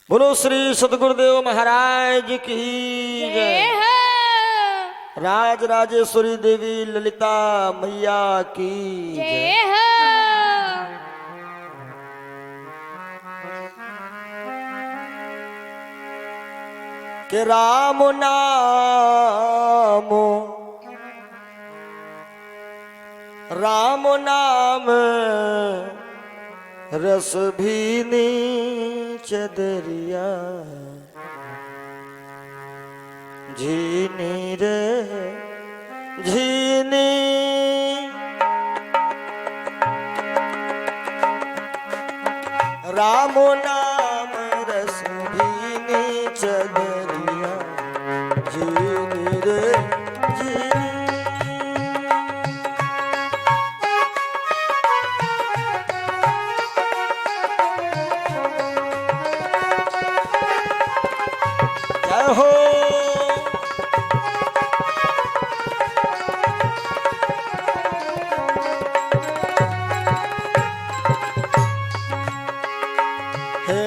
बोलो श्री सदगुरुदेव महाराज की जय। राज राजेश्वरी देवी ललिता मैया की जय। के राम नाम रस भीनी चदरिया झीनी रे झीनी राम नाम रस भीनी चदरिया झीनी रे झीनी। हो हे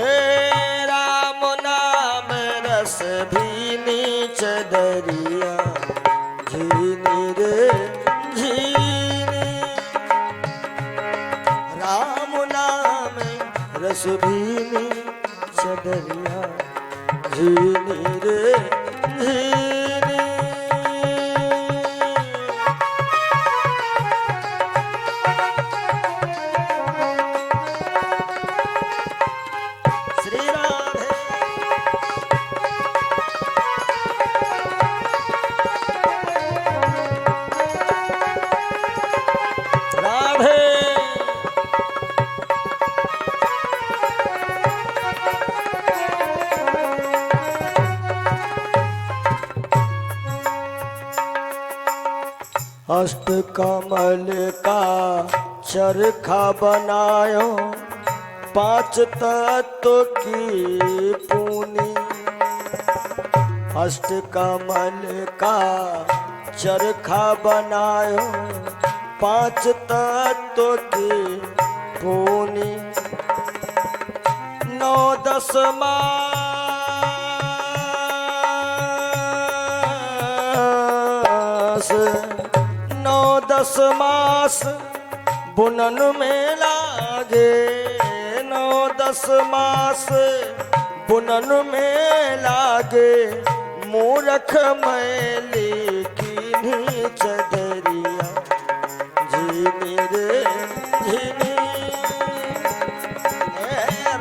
राम नाम रस भीनी चदरिया झीनी रे झीनी। राम नाम रस भीनी चदरिया झीनी रे झीनी। श्री राधे राधे अष्ट कमल का चरखा बनायो पांच तत्व की पूनी। अष्ट कमल का चरखा बनायो पांच तत्व की पूनी। नौ दस मास नौ दस मास बुनन में लागे। नौ दस मास बुनन में लागे मूरख मैली की चदरिया झीनी रे झीनी।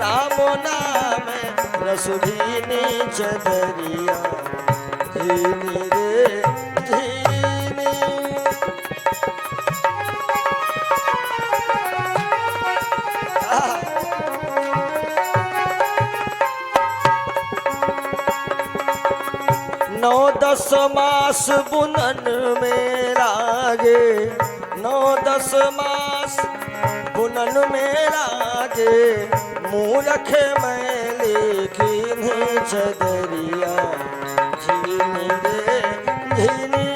राम नाम रस भीनी चदरिया झीनी रे झीनी। नौ दस मास बुनन में लागे। नौ दस मास बुनन में लागे मूरख मैली की चदरिया झीनी रे झीनी।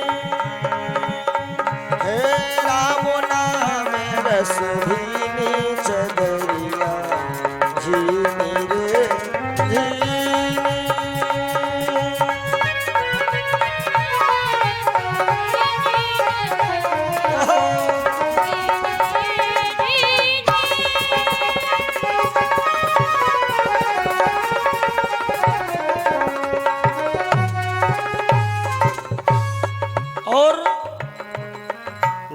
हे राम नाम रस भीनी चदरिया झीनी रे झीनी। और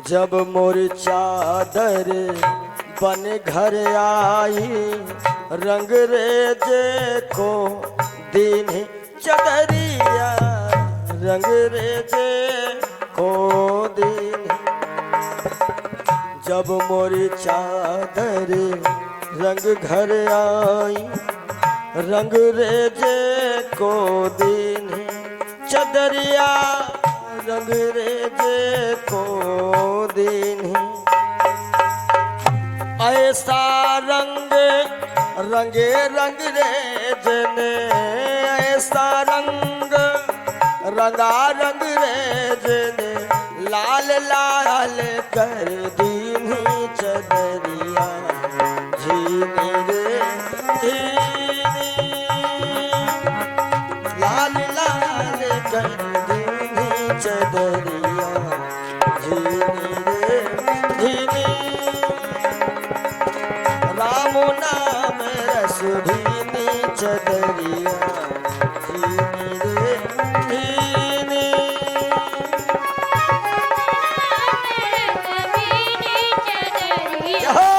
जब मोरी चादर बन घर आई रंग रेजे को दिन चदरिया रंग रेजे को दिन। जब मोरी चादर रंग घर आई रंग रेजे को दिन चदरिया रंग रेजे को दिन। ऐसा रंग रंगे रंग रेजने ऐसा रंग रंगा रंग रेजने लाल लाल कर दीनी चदरिया झीनी रे झीनी। भीनी चदरिया भीनी रे भीनी। हो!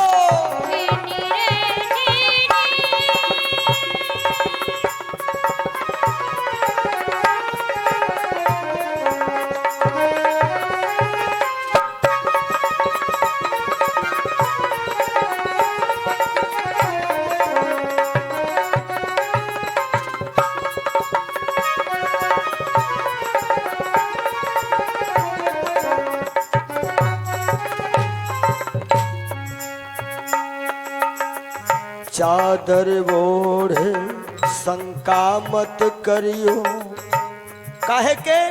चादर ओढ़े शंका मत करियो, काहे के?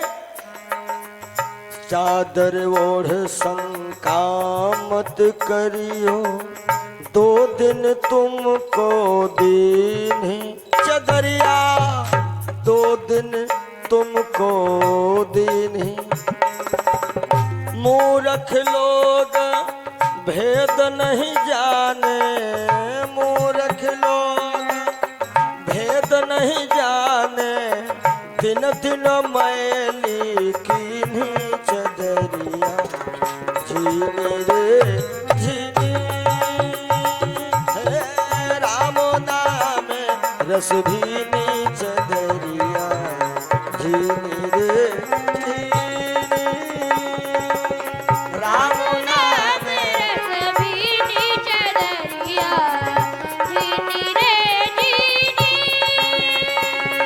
चादर ओढ़ शंका मत करियो, 2 दिन तुमको दीनी चदरिया, 2 दिन तुमको दीनी। मूर्ख लोग भेद नहीं जाने, मूर्ख लोग भेद नहीं जाने, दिन दिन मैली कीन्ही चदरिया झीनी रे झीनी। राम नाम रस भीनी चदरिया झीनी रे झीनी। राम नाम रस भीनी चदरिया झीनी रे झीनी।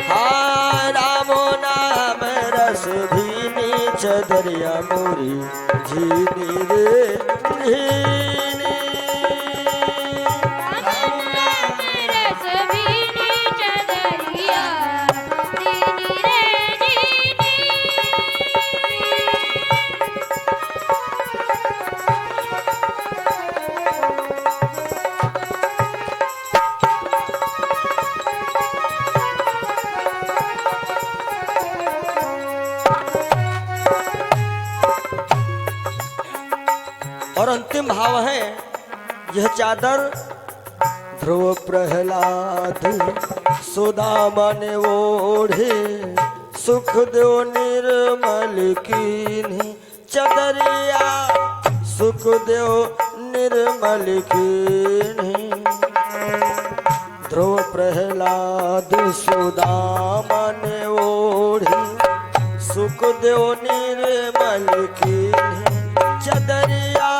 हाँ राम नाम रस भीनी चदरिया मोरी झीनी रे झीनी। राम नाम रस भीनी चदरिया झीनी रे झीनी। और अंतिम भाव है, यह चादर ध्रुव प्रहलाद सुदामन ओढ़े, सुख देव निर्मल कीन्ही चदरिया, सुख देव निर्मल कीन्ही। ध्रुव प्रहलाद सुदामन ओढ़े, सुख देव निर्मल कीन्ही चदरिया,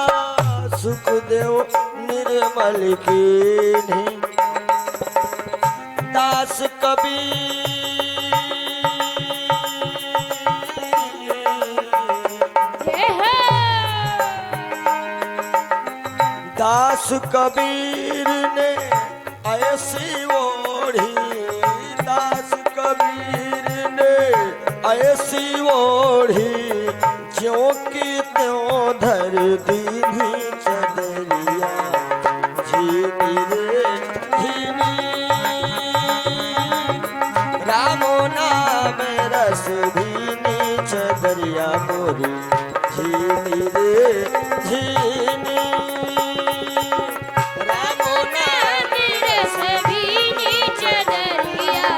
सुख देव निर्मल कीन्ही। दास कबीर दास कबीर ने ऐसी ओढ़ी, दास कबीर ने ऐसी ओढ़ी, ज्यों की त्यों धर दीनी चदरिया झीनी रे झीनी। राम नाम रस भीनी चदरिया मोरी झीनी रे झीनी। राम नाम रस भीनी चदरिया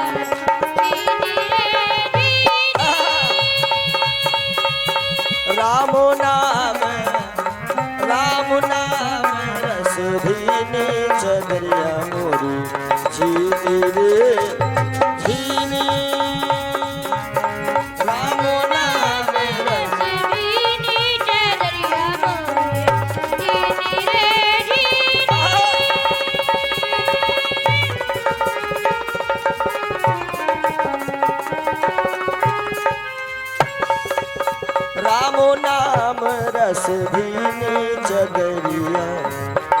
झीनी रे झीनी। राम नाम रस भीनी चदरिया मोरी झीनी रे झीनी। राम नाम रस भीनी चदरिया झीनी रे झीनी। राम नाम रस भीनी चदरिया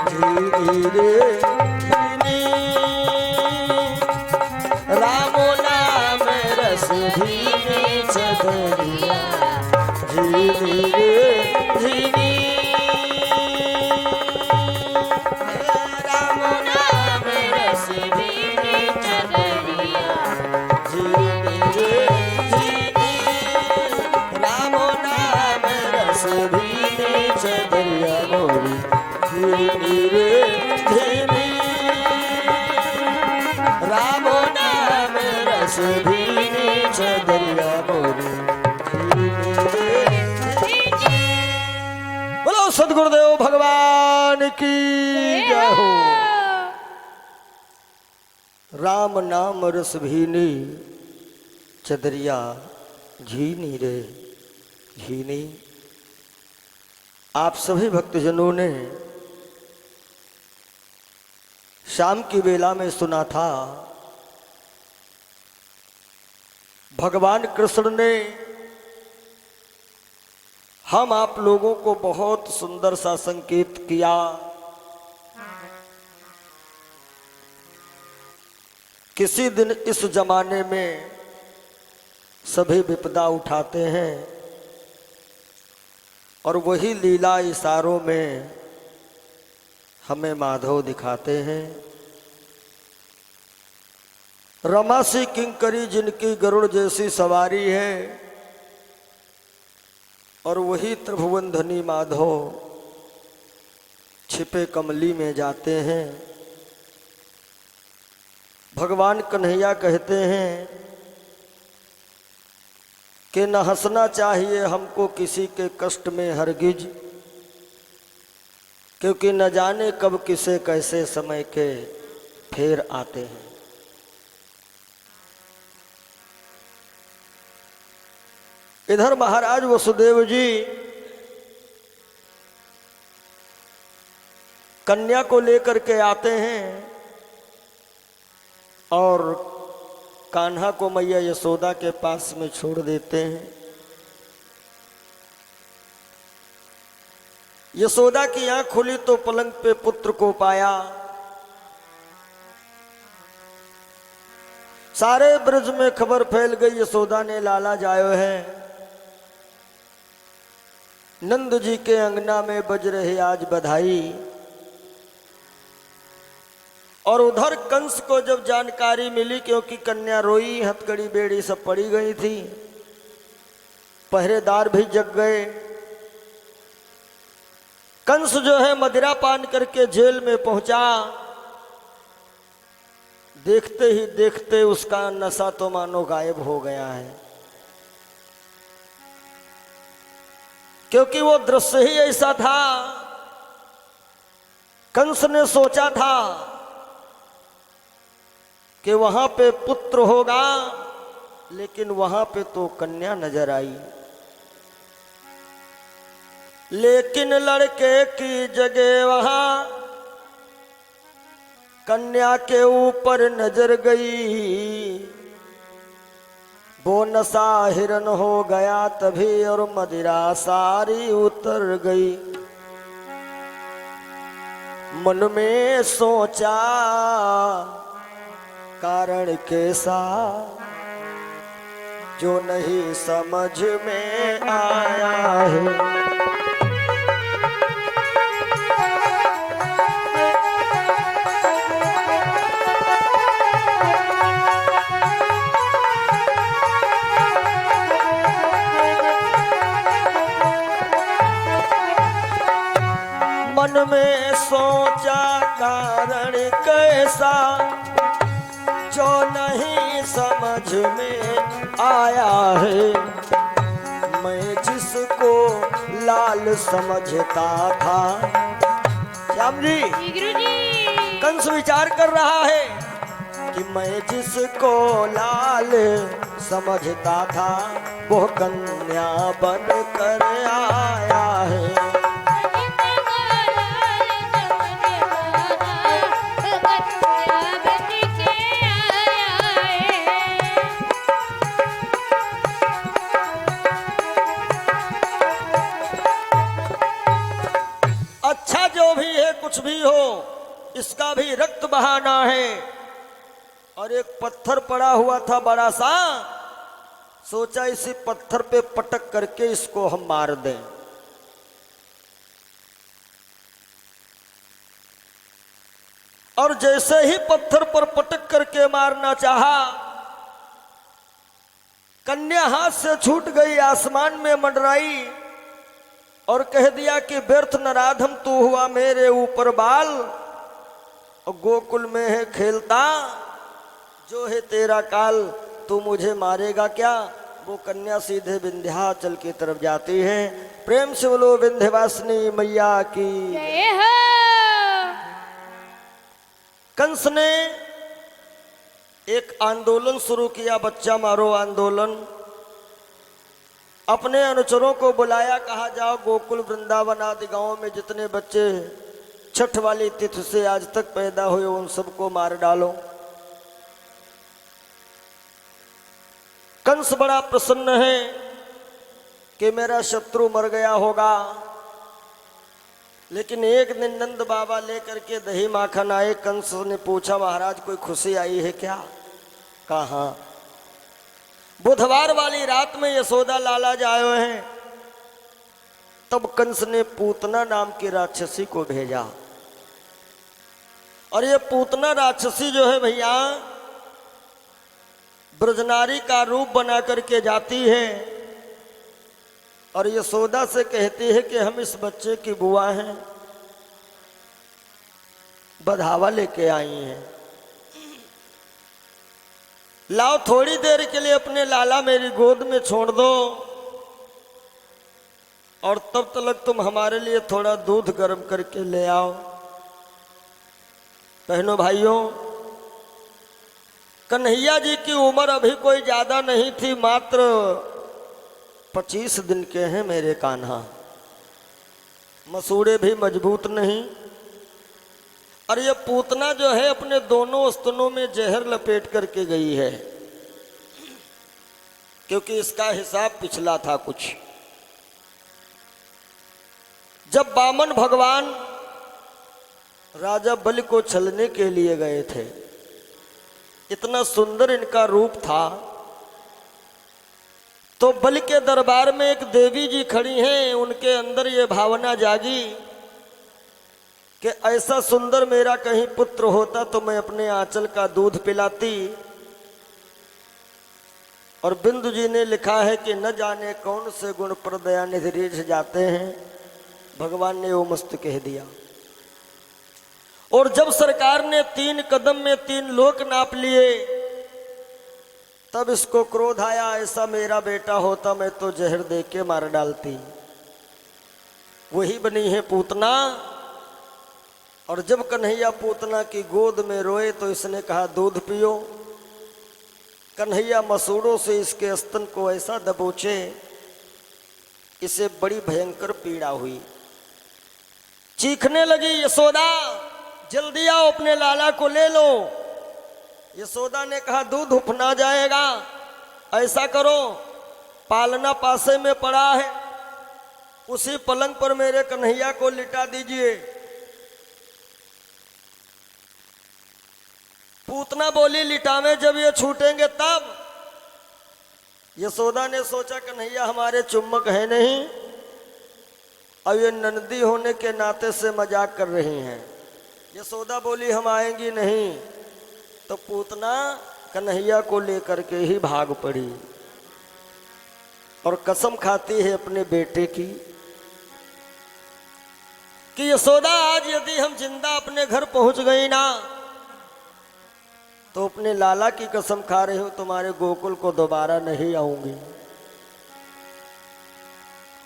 झीनी रे झीनी। राम नाम रस भीनी चदरिया झीनी रे झीनी। राम नाम रस भीनी चदरिया झीनी रे झीनी। राम नाम रस भीनी राम नाम रस भीनी चदरिया मोरी बोलो सदगुरुदेव भगवान की जय हो। राम नाम रस भीनी चदरिया झीनी रे झीनी। आप सभी भक्तजनों ने शाम की वेला में सुना था भगवान कृष्ण ने हम आप लोगों को बहुत सुंदर सा संकेत किया। किसी दिन इस जमाने में सभी विपदा उठाते हैं और वही लीला इशारों में हमें माधव दिखाते हैं। रमा सी किंकरी जिनकी गरुड़ जैसी सवारी है और वही त्रिभुवन धनी माधव छिपे कमली में जाते हैं। भगवान कन्हैया कहते हैं कि न हंसना चाहिए हमको किसी के कष्ट में हरगिज, क्योंकि न जाने कब किसे कैसे समय के फेर आते हैं। इधर महाराज वसुदेव जी कन्या को लेकर के आते हैं और कान्हा को मैया यशोदा के पास में छोड़ देते हैं। यशोदा की आंख खुली तो पलंग पे पुत्र को पाया। सारे ब्रज में खबर फैल गई यशोदा ने लाला जायो है। नंद जी के अंगना में बज रही आज बधाई। और उधर कंस को जब जानकारी मिली, क्योंकि कन्या रोई, हथकड़ी बेड़ी सब पड़ी गई थी, पहरेदार भी जग गए। कंस जो है मदिरा पान करके जेल में पहुंचा। देखते ही देखते उसका नशा तो मानो गायब हो गया है, क्योंकि वो दृश्य ही ऐसा था। कंस ने सोचा था कि वहां पे पुत्र होगा, लेकिन वहां पे तो कन्या नजर आई। लेकिन लड़के की जगह वहां कन्या के ऊपर नजर गई। वो नशा हिरन हो गया तभी और मदिरा सारी उतर गई। मन में सोचा कारण कैसा जो नहीं समझ में आया है। मन में सोचा कारण कैसा जो नहीं समझ में आया है। मैं जिसको लाल समझता था। श्याम जी, कंस विचार कर रहा है कि मैं जिसको लाल समझता था वो कन्या बन कर आया है। अच्छा जो भी है कुछ भी हो, इसका भी रक्त बहाना है। और एक पत्थर पड़ा हुआ था बड़ा सा, सोचा इसी पत्थर पे पटक करके इसको हम मार दें। और जैसे ही पत्थर पर पटक करके मारना चाहा, कन्या हाथ से छूट गई, आसमान में मंडराई और कह दिया कि व्यर्थ नराधम तू हुआ मेरे ऊपर बाल, और गोकुल में है खेलता जो है तेरा काल, तू मुझे मारेगा क्या। वो कन्या सीधे विंध्याचल की तरफ जाती है। प्रेम से बोलो विंध्यवासिनी मैया की। जय हो। कंस ने एक आंदोलन शुरू किया, बच्चा मारो आंदोलन। अपने अनुचरों को बुलाया, कहा जाओ गोकुल वृंदावन आदि गांवों में जितने बच्चे छठ वाली तिथि से आज तक पैदा हुए उन सबको मार डालो। कंस बड़ा प्रसन्न है कि मेरा शत्रु मर गया होगा। लेकिन एक दिन नंद बाबा लेकर के दही माखन आए। कंस ने पूछा, महाराज कोई खुशी आई है क्या। कहा बुधवार वाली रात में यशोदा लाला आए हुए हैं। तब कंस ने पूतना नाम की राक्षसी को भेजा। और ये पूतना राक्षसी जो है भैया, ब्रजनारी का रूप बना करके जाती है और यशोदा से कहती है कि हम इस बच्चे की बुआ हैं, बधावा लेके आई हैं, लाओ थोड़ी देर के लिए अपने लाला मेरी गोद में छोड़ दो और तब तक तुम हमारे लिए थोड़ा दूध गर्म करके ले आओ। बहनों भाइयों, कन्हैया जी की उम्र अभी कोई ज्यादा नहीं थी, मात्र 25 दिन के हैं मेरे कान्हा। मसूड़े भी मजबूत नहीं। और ये पूतना जो है अपने दोनों स्तनों में जहर लपेट करके गई है, क्योंकि इसका हिसाब पिछला था कुछ। जब वामन भगवान राजा बलि को छलने के लिए गए थे, इतना सुंदर इनका रूप था, तो बलि के दरबार में एक देवी जी खड़ी हैं। उनके अंदर ये भावना जागी कि ऐसा सुंदर मेरा कहीं पुत्र होता तो मैं अपने आंचल का दूध पिलाती। और बिंदु जी ने लिखा है कि न जाने कौन से गुण पर दयानिधि रिझ जाते हैं, भगवान ने वो मस्त कह दिया। और जब सरकार ने 3 कदम में 3 लोक नाप लिए, तब इसको क्रोध आया, ऐसा मेरा बेटा होता मैं तो जहर दे के मार डालती। वही बनी है पूतना। और जब कन्हैया पूतना की गोद में रोए तो इसने कहा दूध पियो। कन्हैया मसूड़ों से इसके स्तन को ऐसा दबोचे, इसे बड़ी भयंकर पीड़ा हुई। चीखने लगी, यशोदा जल्दी आओ, अपने लाला को ले लो। यशोदा ने कहा दूध उफना जाएगा, ऐसा करो पालना पासे में पड़ा है, उसी पलंग पर मेरे कन्हैया को लिटा दीजिए। पूतना बोली लिटावे जब ये छूटेंगे तब। यशोदा ने सोचा कन्हैया हमारे चुम्बक है नहीं, अब ये नंदी होने के नाते से मजाक कर रही हैं। यशोदा बोली हम आएंगी नहीं। तो पूतना कन्हैया को लेकर के ही भाग पड़ी और कसम खाती है अपने बेटे की कि यशोदा आज यदि हम जिंदा अपने घर पहुंच गई ना, तो अपने लाला की कसम खा रही हूं तुम्हारे गोकुल को दोबारा नहीं आऊंगी।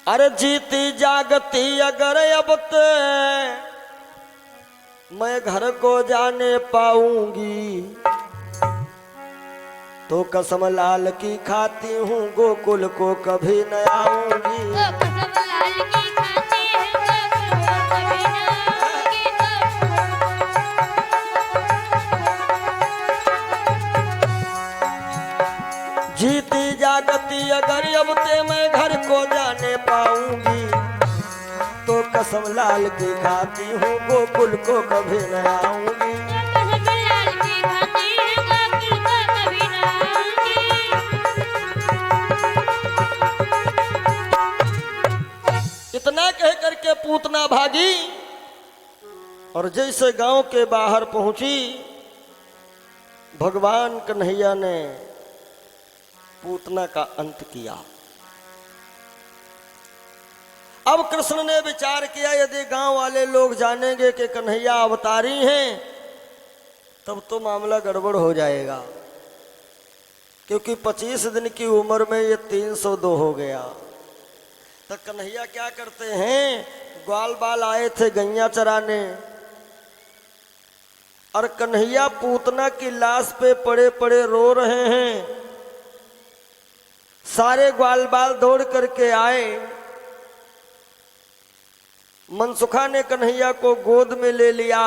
अरे जीती जागती अगर अब ते मैं घर को जाने पाऊंगी, तो कसम लाल की खाती हूँ गोकुल को कभी न आऊंगी। तो कसम लाल की खाती है, गोकुल को कभी न आऊंगी। जीती जागती अगर अब ते मैं घर को जाने पाऊंगी, तो कसम लाल की खाती हूँ गोकुल को कभी न आऊंगी। कसम लाल की खाती है, गोकुल को कभी न आऊंगी। इतना कह करके पूतना भागी और जैसे गांव के बाहर पहुंची, भगवान कन्हैया ने पूतना का अंत किया। अब कृष्ण ने विचार किया यदि गांव वाले लोग जानेंगे कि कन्हैया अवतारी हैं, तब तो मामला गड़बड़ हो जाएगा। क्योंकि 25 दिन की उम्र में ये 302 हो गया। तो कन्हैया क्या करते हैं, ग्वाल बाल आए थे गैया चराने, और कन्हैया पूतना की लाश पे पड़े पड़े रो रहे हैं। सारे ग्वाल बाल दौड़ करके आए। मनसुखा ने कन्हैया को गोद में ले लिया।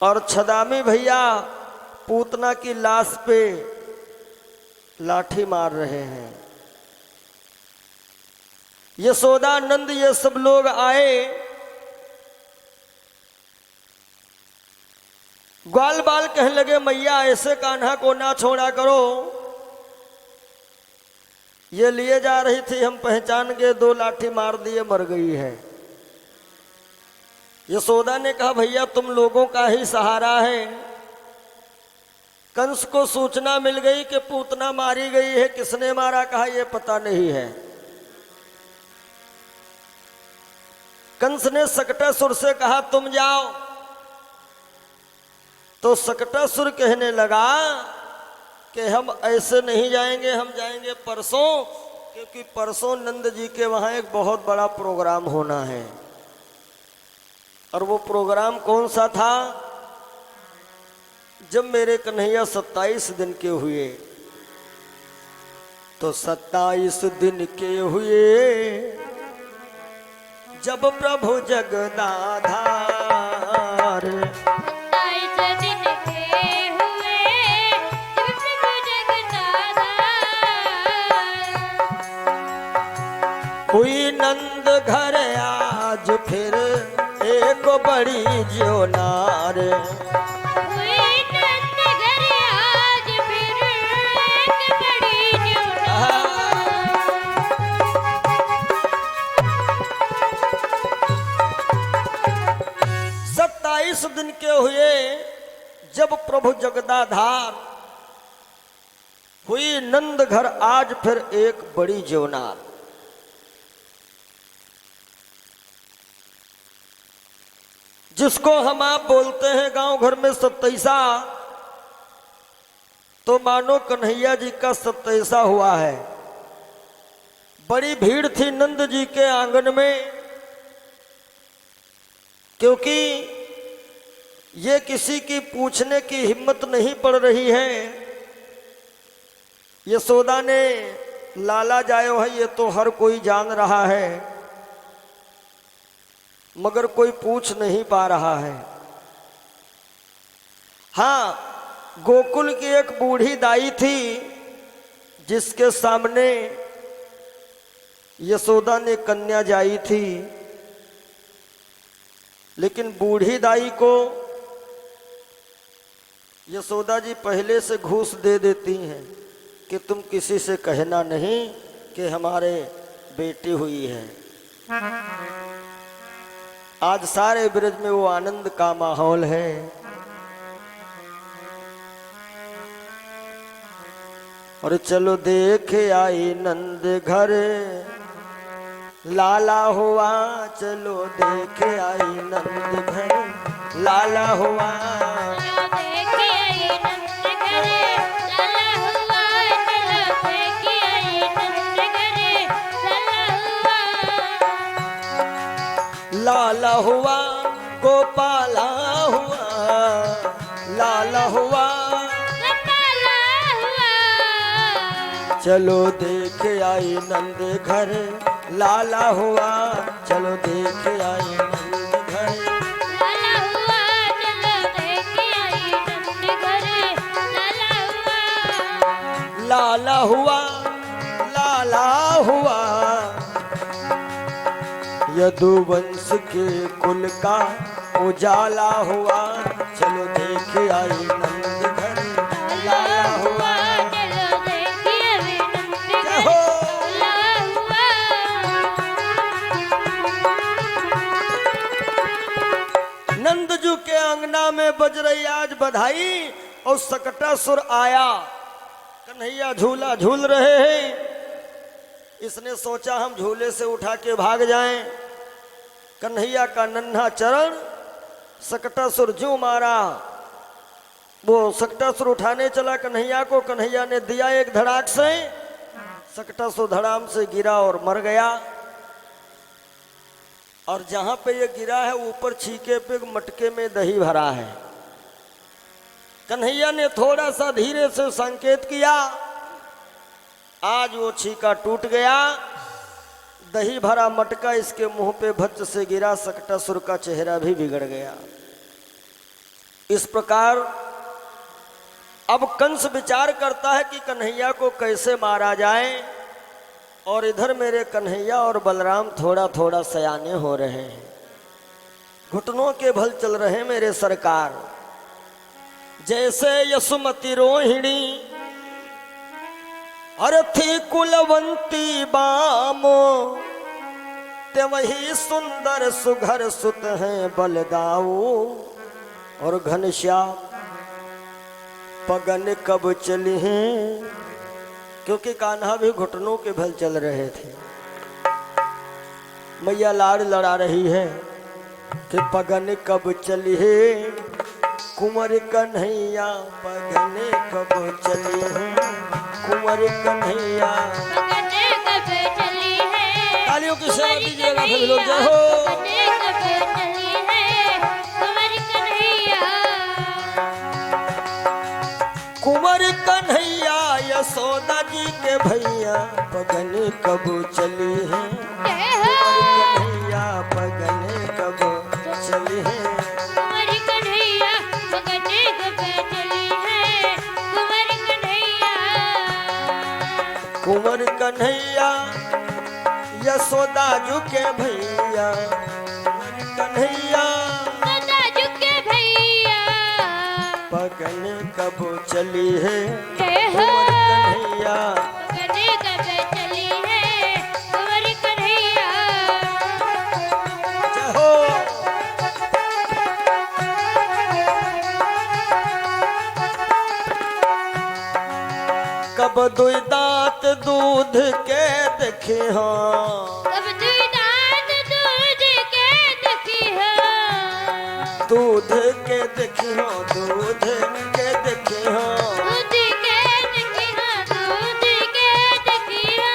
और छदामी भैया पूतना की लाश पे लाठी मार रहे हैं। यशोदा नंद ये सब लोग आए। ग्वाल बाल कहने लगे, मैया ऐसे कान्हा को ना छोड़ा करो, ये लिए जा रही थी, हम पहचान गए, 2 लाठी मार दिए, मर गई है। यशोदा ने कहा, भैया तुम लोगों का ही सहारा है। कंस को सूचना मिल गई कि पूतना मारी गई है, किसने मारा कहा ये पता नहीं है। कंस ने सकटासुर से कहा तुम जाओ। तो सकटासुर कहने लगा कि हम ऐसे नहीं जाएंगे, हम जाएंगे परसों, क्योंकि परसों नंद जी के वहां एक बहुत बड़ा प्रोग्राम होना है। और वो प्रोग्राम कौन सा था? जब मेरे कन्हैया 27 दिन के हुए, तो 27 दिन के हुए जब प्रभु जगदाधार, 27 दिन के हुए जब प्रभु जगदाधार। हुई नंद घर आज फिर एक बड़ी ज्योनार। हुई नंद घर आज फिर एक बड़ी ज्योनार। 27 दिन के हुए जब प्रभु जगदाधार, हुई नंद घर आज फिर एक बड़ी ज्योनार। जिसको हम आप बोलते हैं गांव घर में 27, तो मानो कन्हैया जी का 27 हुआ है। बड़ी भीड़ थी नंद जी के आंगन में, क्योंकि ये किसी की पूछने की हिम्मत नहीं पड़ रही है। यशोदा ने लाला जायो है ये तो हर कोई जान रहा है, मगर कोई पूछ नहीं पा रहा है। हाँ, गोकुल की एक बूढ़ी दाई थी जिसके सामने यशोदा ने कन्या जाई थी, लेकिन बूढ़ी दाई को यशोदा जी पहले से घूस दे देती हैं कि तुम किसी से कहना नहीं कि हमारे बेटी हुई है। आज सारे ब्रज में वो आनंद का माहौल है। और चलो देख आई नंद घर लाला हुआ, चलो देख आई नंद घर लाला हुआ। चलो देख आई नंद घर लाला हुआ, चलो देख आई नंद घर लाला हुआ। लाला हुआ गोपाला हुआ, लाला हुआ गोपाला हुआ। चलो देख आई नंद घर लाला हुआ, चलो देख आई नंद घर। लाला हुआ, चलो देख आई नंद घर लाला हुआ। लाला हुआ, लाला हुआ, यदुवंश के कुल का उजाला हुआ। चलो देख आई नंद घर लाला हुआ। चलो देख आई नंद घर हो लाला हुआ। नंदजू के अंगना में बज रही आज बधाई, और सकटासुर आया। कन्हैया झूला झूल रहे हैं। इसने सोचा हम झूले से उठा के भाग जाएं। कन्हैया का नन्हा चरण सकटासुर ज्यों मारा वो सकटासुर उठाने चला कन्हैया को, कन्हैया ने दिया एक धड़ाक से, सकटासुर धड़ाम से गिरा और मर गया। और जहां पे ये गिरा है ऊपर छीके पे मटके में दही भरा है। कन्हैया ने थोड़ा सा धीरे से संकेत किया, आज वो छीका टूट गया, दही भरा मटका इसके मुंह पे भच्च से गिरा, सकटासुर का चेहरा भी बिगड़ गया। इस प्रकार अब कंस विचार करता है कि कन्हैया को कैसे मारा जाए, और इधर मेरे कन्हैया और बलराम थोड़ा थोड़ा सयाने हो रहे हैं, घुटनों के बल चल रहे हैं मेरे सरकार। जैसे यशुमती रोहिणी अरथी कुलवंती बामो, ते वही सुंदर सुघर सुत हैं बलदाऊ, और घनश्याम पगन कब चली हैं, क्योंकि कान्हा भी घुटनों के बल चल रहे थे। मैया लाड़ लड़ा रही है कि पगन कब चली है, कुंवर कन्हैया पगन कब चली है, कुंवर कन्हैया पगने कब चली है, तालियों की सेवा दीजिएगा सभी लोग, जय हो। पगने कब चली है, कुंवर कन्हैया। कुंवर कन्हैया यशोदा जी के भैया पगन कब चली है, कुंवर कन्हैया पगन कब चली है। कुंवर कन्हैया पगने कब चली है, कुंवर कन्हैया। कुंवर कन्हैया यशोदा जी के भैया, कुंवर कन्हैया सदा झुके भैया, पगन कब चली है, जय हो। कुंवर कन्हैया। पगने कब चली है, कुंवर कन्हैया। जय हो। कब दुई दांत दूध के देखे हाँ, कब दुई दांत दूध के देखी हो, दूध के देखी हाँ, दूध के देखी हाँ। दूध के देखी हो, दूध के देखी हो।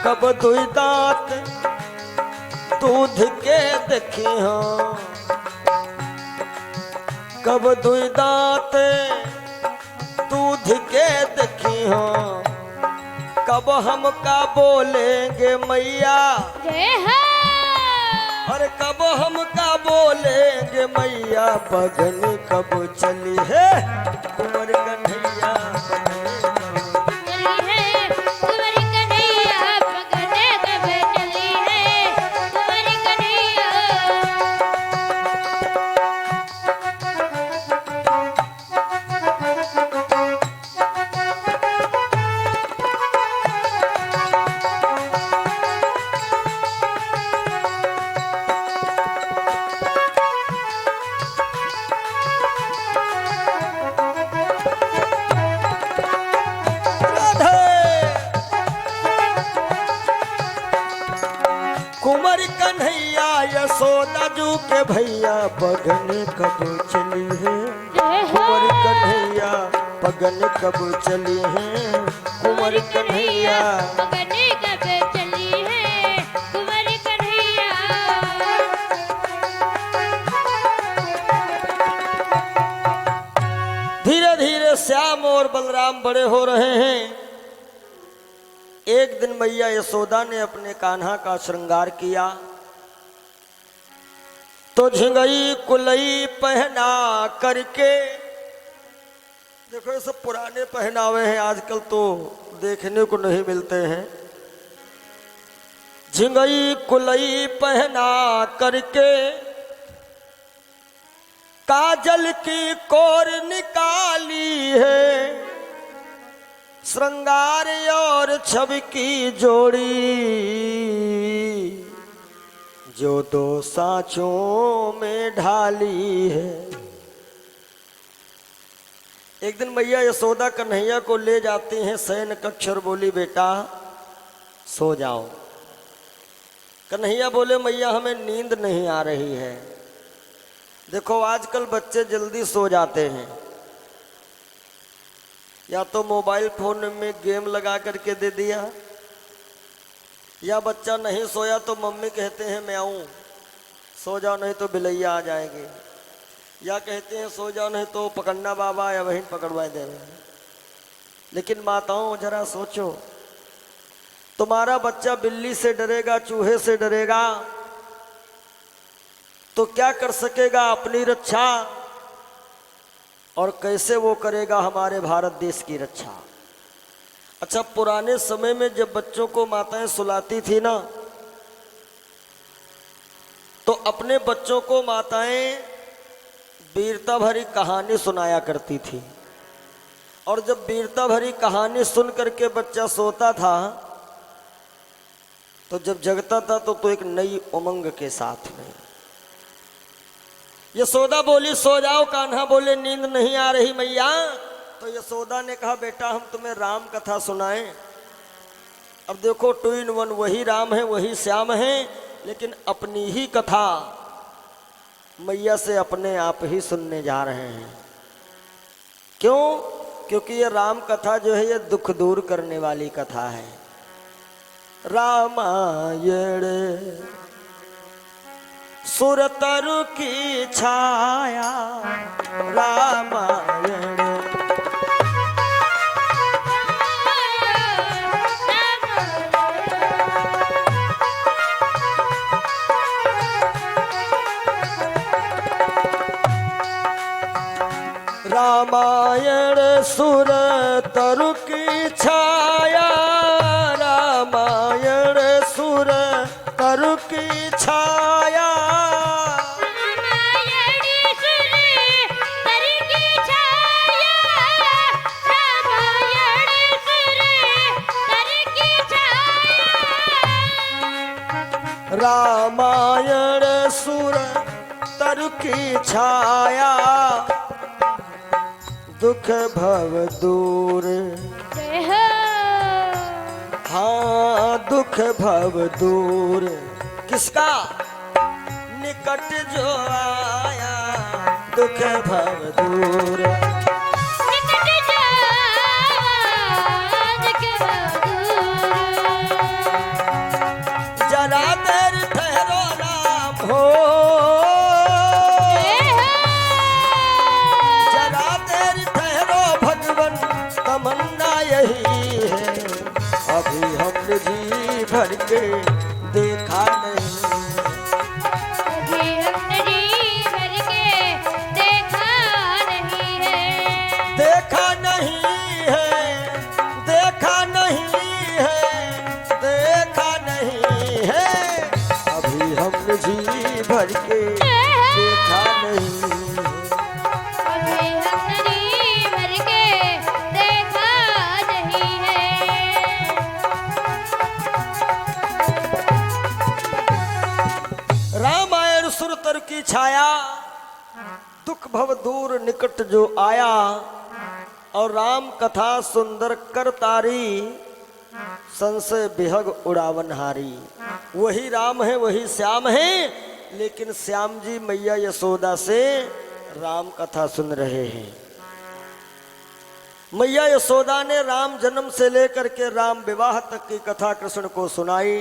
कब दुई दांत दूध के देखी हाँ, कब दुई दांत दूध के देखी हाँ, कब हम का बोलेंगे मैया, जय हो। अरे कब हम का बोलेंगे मैया, पगन कब चली है, कुंवर कन्हैया चली है, कुंवर कन्हैया पगने कब चली है, कुंवर कन्हैया। कुंवर कन्हैया यशोदा जू के भैया पगन कब चली है, जय हो। कुंवर कन्हैया पगन कब चली है, कुंवर कन्हैया। पगने कब चली है, कुंवर कन्हैया। धीरे धीरे श्याम और बलराम बड़े हो रहे हैं। एक दिन मैया यशोदा ने अपने कान्हा का श्रृंगार किया तो झिंगई कुलई पहना करके, देखो ये सब पुराने पहनावे हैं, आजकल तो देखने को नहीं मिलते हैं। झिंगई कुलई पहना करके काजल की कोर निकाली है, श्रृंगार और छवि की जोड़ी जो दो सांचों में ढाली है। एक दिन मैया यशोदा कन्हैया को ले जाती हैं शयन कक्ष और बोली बेटा सो जाओ। कन्हैया बोले मैया हमें नींद नहीं आ रही है। देखो आजकल बच्चे जल्दी सो जाते हैं, या तो मोबाइल फोन में गेम लगा करके दे दिया, या बच्चा नहीं सोया तो मम्मी कहते हैं मैं आऊँ, सो जाओ नहीं तो बिलैया आ जाएगी, या कहते हैं सो जाओ नहीं तो पकड़ना बाबा या वहीं पकड़वाए देंगे। लेकिन माताओं जरा सोचो, तुम्हारा बच्चा बिल्ली से डरेगा, चूहे से डरेगा, तो क्या कर सकेगा अपनी रक्षा, और कैसे वो करेगा हमारे भारत देश की रक्षा। अच्छा, पुराने समय में जब बच्चों को माताएं सुलाती थी ना, तो अपने बच्चों को माताएं वीरता भरी कहानी सुनाया करती थी, और जब वीरता भरी कहानी सुन करके बच्चा सोता था तो जब जगता था तो एक नई उमंग के साथ में। यशोदा बोली सो जाओ, कान्हा बोले नींद नहीं आ रही मैया। तो यशोदा ने कहा बेटा हम तुम्हें राम कथा सुनाएं। अब देखो 2 in 1, वही राम है वही श्याम है, लेकिन अपनी ही कथा मैया से अपने आप ही सुनने जा रहे हैं। क्यों? क्योंकि ये राम कथा जो है ये दुख दूर करने वाली कथा है। रामायण सुरतरु की छाया, रामायण रामायण सुरतरु की छाया, रामायण सुरतरु की छाया, रामायण सुरतरु की छाया, दुख भव दूर, हाँ दुख भव दूर, किसका? निकट जो आया, दुख भव दूर, निकट जो जरा देर ठहरो राम हो, जरा देर ठहरो भगवन, तमन्ना यही है, अभी हमने जी भर के देखा नहीं, अभी हमने जी भर के देखा नहीं है, देखा नहीं है, देखा नहीं है, देखा नहीं है, अभी हमने जी भर के देखा नहीं है। अभी हमने जी भर के देखा नहीं है। रामायण सुरतर की छाया, दुख भव दूर निकट जो आया, और राम कथा सुंदर कर तारी, संशय बिहग उड़ावन हारी। वही राम है वही श्याम है, लेकिन श्याम जी मैया यशोदा से राम कथा सुन रहे हैं। मैया यशोदा ने राम जन्म से लेकर के राम विवाह तक की कथा कृष्ण को सुनाई।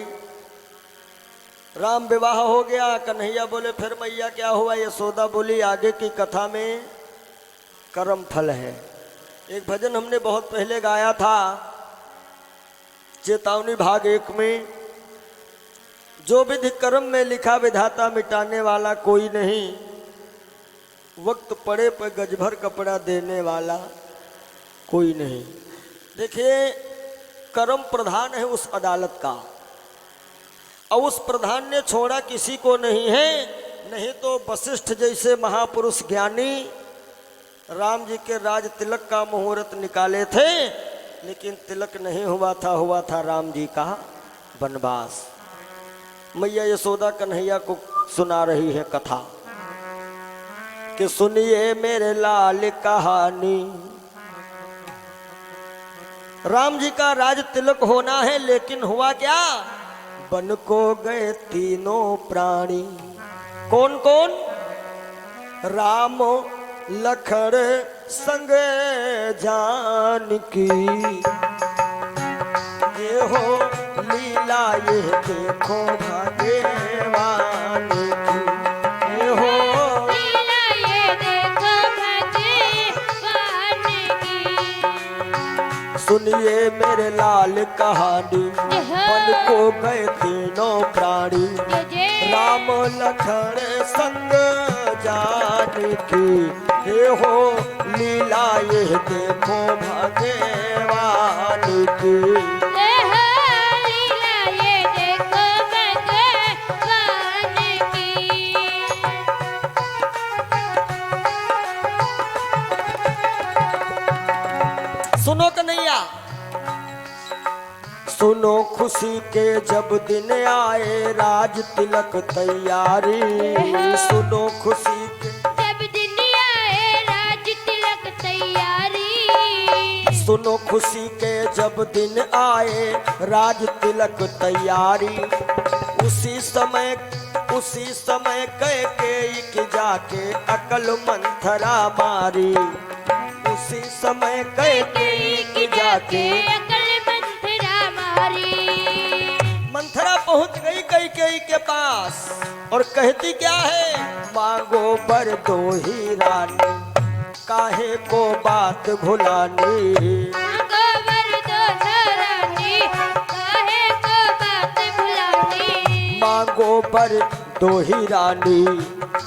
राम विवाह हो गया, कन्हैया बोले फिर मैया क्या हुआ? यशोदा बोली आगे की कथा में कर्म फल है। एक भजन हमने बहुत पहले गाया था, चेतावनी भाग 1 में, जो विधि कर्म में लिखा विधाता मिटाने वाला कोई नहीं, वक्त पड़े पर गज भर कपड़ा देने वाला कोई नहीं। देखिए कर्म प्रधान है उस अदालत का, और उस प्रधान ने छोड़ा किसी को नहीं है। नहीं तो वशिष्ठ जैसे महापुरुष ज्ञानी राम जी के राज तिलक का मुहूर्त निकाले थे, लेकिन तिलक नहीं हुआ था राम जी का वनवास। मैया यशोदा कन्हैया को सुना रही है कथा कि सुनिए मेरे लाल कहानी। राम जी का राज तिलक होना है, लेकिन हुआ क्या? बन को गए तीनों प्राणी। कौन कौन? राम लखन संग जान की। ये हो लीला ये देखो भाग्यवान की। ये हो लीला ये देखो भगवान की। सुनिए मेरे लाल कहानी, पल को गए तीनों प्राणी, राम लखन संग जान की। हे हो लीला ये देखो भगवान की। लीला ये देखो भगवान की। सुनो कन्हैया, सुनो खुशी के जब दिन आए, राज तिलक तैयारी। सुनो खुशी के जब दिन आए, राज तिलक तैयारी। सुनो खुशी के जब दिन आए, राज तिलक तैयारी। उसी समय कैकेयी की जाके अकल मंथरा मारी। उसी समय कैकेयी की जाके अकल मंथरा मारी। मंथरा पहुंच गई कैकेयी के पास और कहती क्या है, मांगो बर दो ही रानी, काहे को बात भुलानी। गोबर दो रानी, काहे को बात भुलानी। मांगो बर दो ही रानी,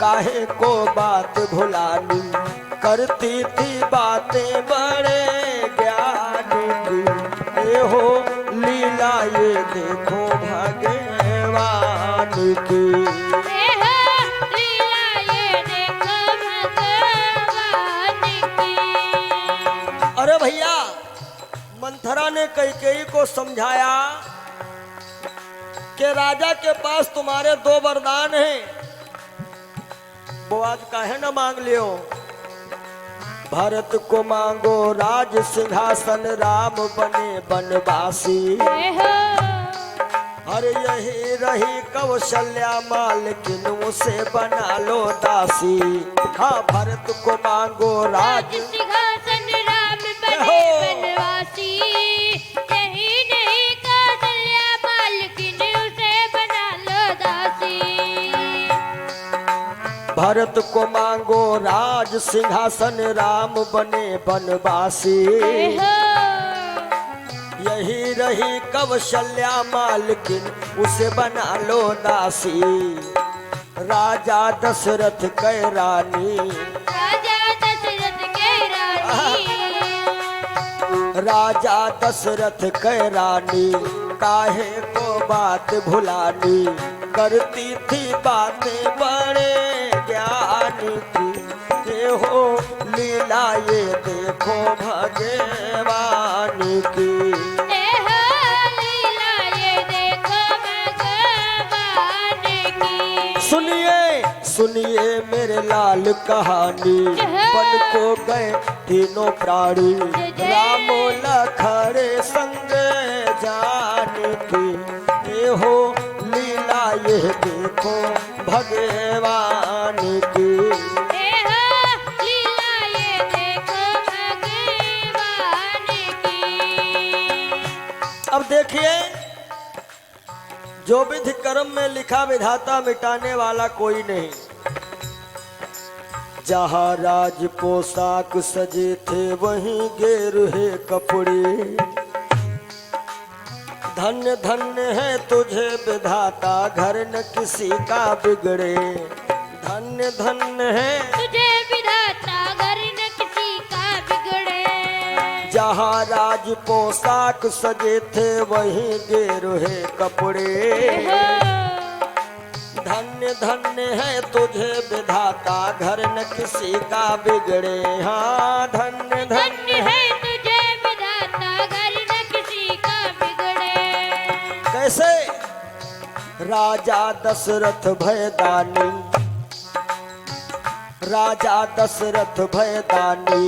काहे को बात भुलानी। करती थी बातें बड़े ज्ञान की। ये हो लीला ये देखो भगवान की। लीला ये देखो भगवान की। अरे भैया, मंथरा ने कैकेयी को समझाया कि राजा के पास तुम्हारे दो वरदान हैं, वो आज काहे न मांग लियो। भरत को मांगो राज सिंहासन, राम बने बनवासी। अरे यही रही कौशल्या मालकिन, उसे बना लो दासी। हाँ, भरत को मांगो राज सिंहासन, राम बने बनवासी। यही नहीं कौशल्या मालकिन, उसे बना लो दासी। भरत को मांगो राज सिंहासन, राम बने बनवासी। यही रही कौशल्या मालकिन, उसे बना लो दासी। राजा दशरथ कै रानी, राजा दशरथ के रानी। राजा दशरथ कै रानी, काहे को बात भुलानी। करती थी बातें बड़े ज्ञान की। ये हो लीला ये देखो भगवान की। लीला ये देखो भगवान की। सुनिए मेरे लाल कहानी, बन को गए तीनों प्राणी, राम लखन संग जान की। ये हो लीला ये देखो भगवान की। लीला ये देखो भगवान की। अब देखिए, जो विधि कर्म में लिखा विधाता मिटाने वाला कोई नहीं। जहाँ राज पोशाक सजे थे, वहीं गेरुहे कपड़े। धन्य धन्य है तुझे विधाता, घर न किसी का बिगड़े। धन्य धन्य है तुझे विधाता, घर न किसी का बिगड़े। जहाँ राज पोशाक सजे थे, वहीं गेरुहे कपड़े। धन्य धन्य है तुझे विधाता, घर न किसी का बिगड़े। हाँ, धन्य धन्य है। तुझे विधाता, घर न किसी का बिगड़े। कैसे? राजा दशरथ भयदानी, राजा दशरथ भयदानी,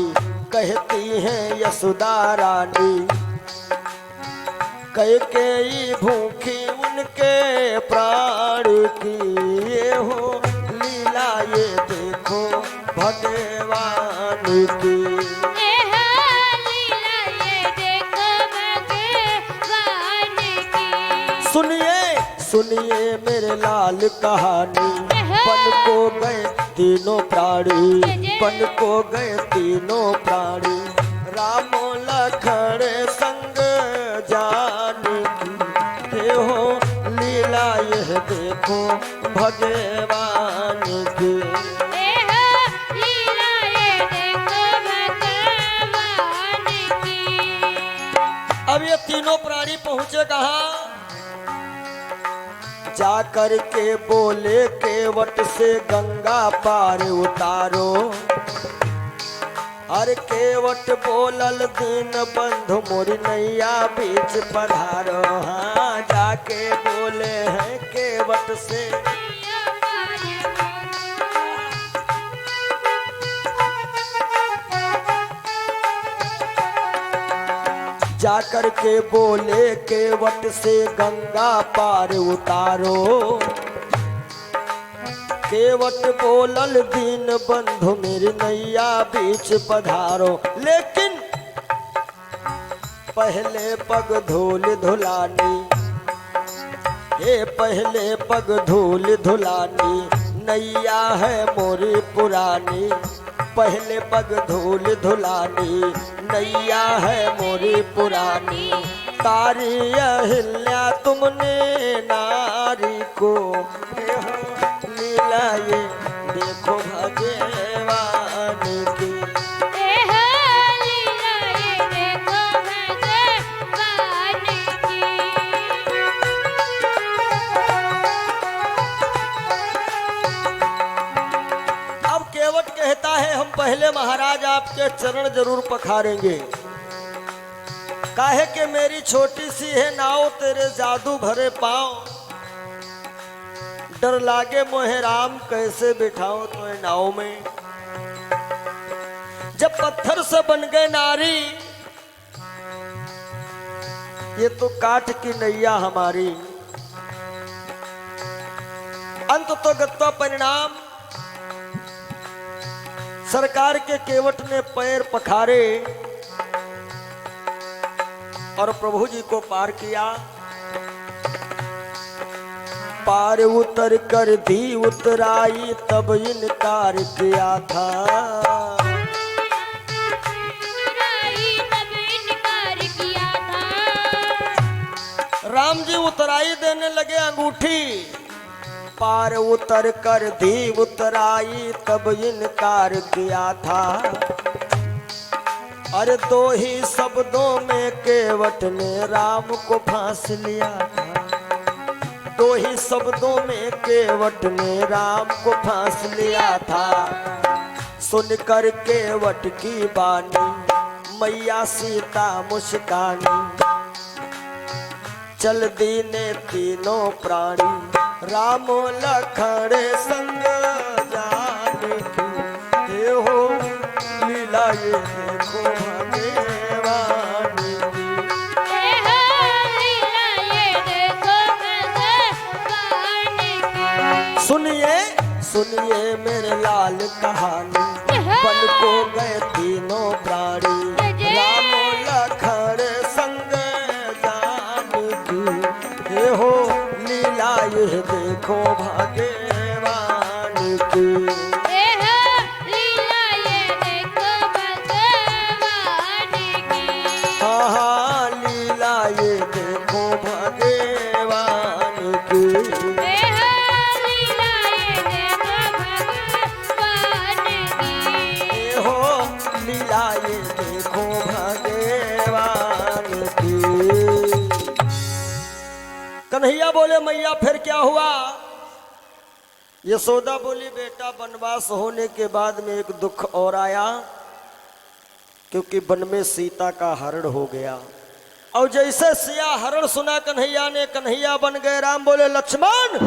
कहती हैं यशोदा रानी। कैकेयी भूखी उनके प्राण की। ये हो लीला ये देखो भगवान की। यह लीला ये देखो भगवान की। सुनिए सुनिए मेरे लाल कहानी, बन को गए तीनों प्राणी, बन को गए तीनों प्राणी, राम लखन संग जानकी। हे हो लीला यह देखो भगवान की। यह लीला ये देखो भगवान की। अब ये तीनों प्राणी पहुंचे कहाँ? जा कर के बोले केवट से गंगा पार उतारो। अरे केवट बोलल दीन बंधु मोरी नैया बीच पधारो। हाँ जाके बोले हैं केवट से, जाकर के बोले केवट से गंगा पार उतारो। केवट बोलल दीन बंधु मेरी नैया बीच पधारो। लेकिन पहले पग धूल धुलानी, ये पहले पग धूल धुलानी, नैया है मोरी पुरानी। पहले पग धूल धुलानी, नैया है मोरी पुरानी। तारी अहिल्या तुमने नारी को, लीला ये देखो भगवान की। यह लीला ये देखो भगवान की। अब केवट कहता है हम पहले महाराज आपके चरण जरूर पखारेंगे। काहे के मेरी छोटी सी है नाव, तेरे जादू भरे पाँव, डर लागे मोहे राम कैसे बिठाओ तो नाव में। जब पत्थर से बन गए नारी, ये तो काठ की नैया हमारी। अंत तो गत्वा परिणाम, सरकार के केवट ने पैर पखारे और प्रभु जी को पार किया। पार उतर कर दी उतराई तब इनकार किया था। तब इनकार किया था। राम जी उतराई देने लगे अंगूठी। पार उतर कर दी उतराई तब इनकार किया था। अरे दो ही शब्दों में केवट ने राम को फांस लिया था। दो ही शब्दों में केवट ने राम को फांस लिया था। सुन कर केवट की बानी, मैया सीता मुस्कानी। चल दीने तीनों प्राणी, राम लखन संग जानकी। हे हो लीला ये देखो भगवान की। यह लीला ये देखो भगवान की। सुनिए सुनिए मेरे लाल कहानी, बन को गए तीनों प्राणी, राम लखन संग जानकी। हे हो लीला ये देखो भगवान की। यह लीला ये देखो भगवान की। हाँ हाँ लीला ये देखो भगवान की। यह लीला ये देखो भगवान की। हे हो लीला ये देखो भगवान की। कन्हैया बोले मैया फिर क्या हुआ? यशोदा बोली बेटा वनवास होने के बाद में एक दुख और आया, क्योंकि वन में सीता का हरण हो गया। और जैसे सिया हरण सुना कन्हैया ने, कन्हैया बन गए राम। बोले लक्ष्मण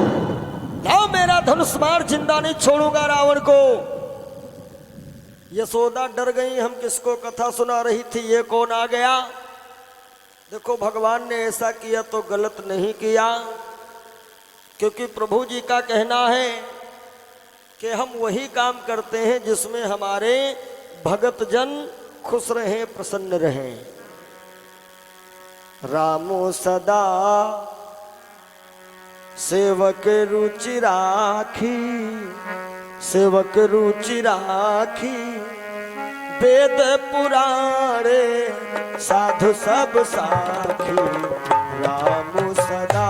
लाओ मेरा धनुष मार, जिंदा नहीं छोड़ूंगा रावण को। यशोदा डर गई, हम किसको कथा सुना रही थी, ये कौन आ गया। देखो भगवान ने ऐसा किया तो गलत नहीं किया, क्योंकि प्रभु जी का कहना है कि हम वही काम करते हैं जिसमें हमारे भगत जन खुश रहें, प्रसन्न रहें। रामो सदा सेवक रुचि राखी, सेवक रुचि राखी, वेद पुराणे साधु सब साखी। रामो सदा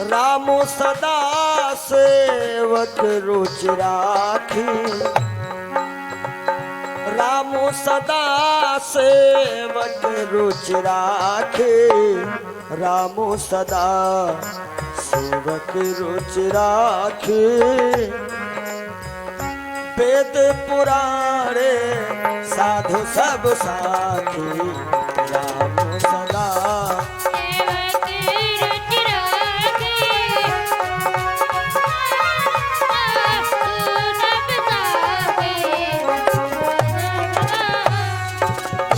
रामो सदा सेवक रुचि राखी, रामो सदा सेवक रुचि राखी, रामो सदा सेवक रुचि राखी, वेद पुराणे साधु सब साखी। रामो सदा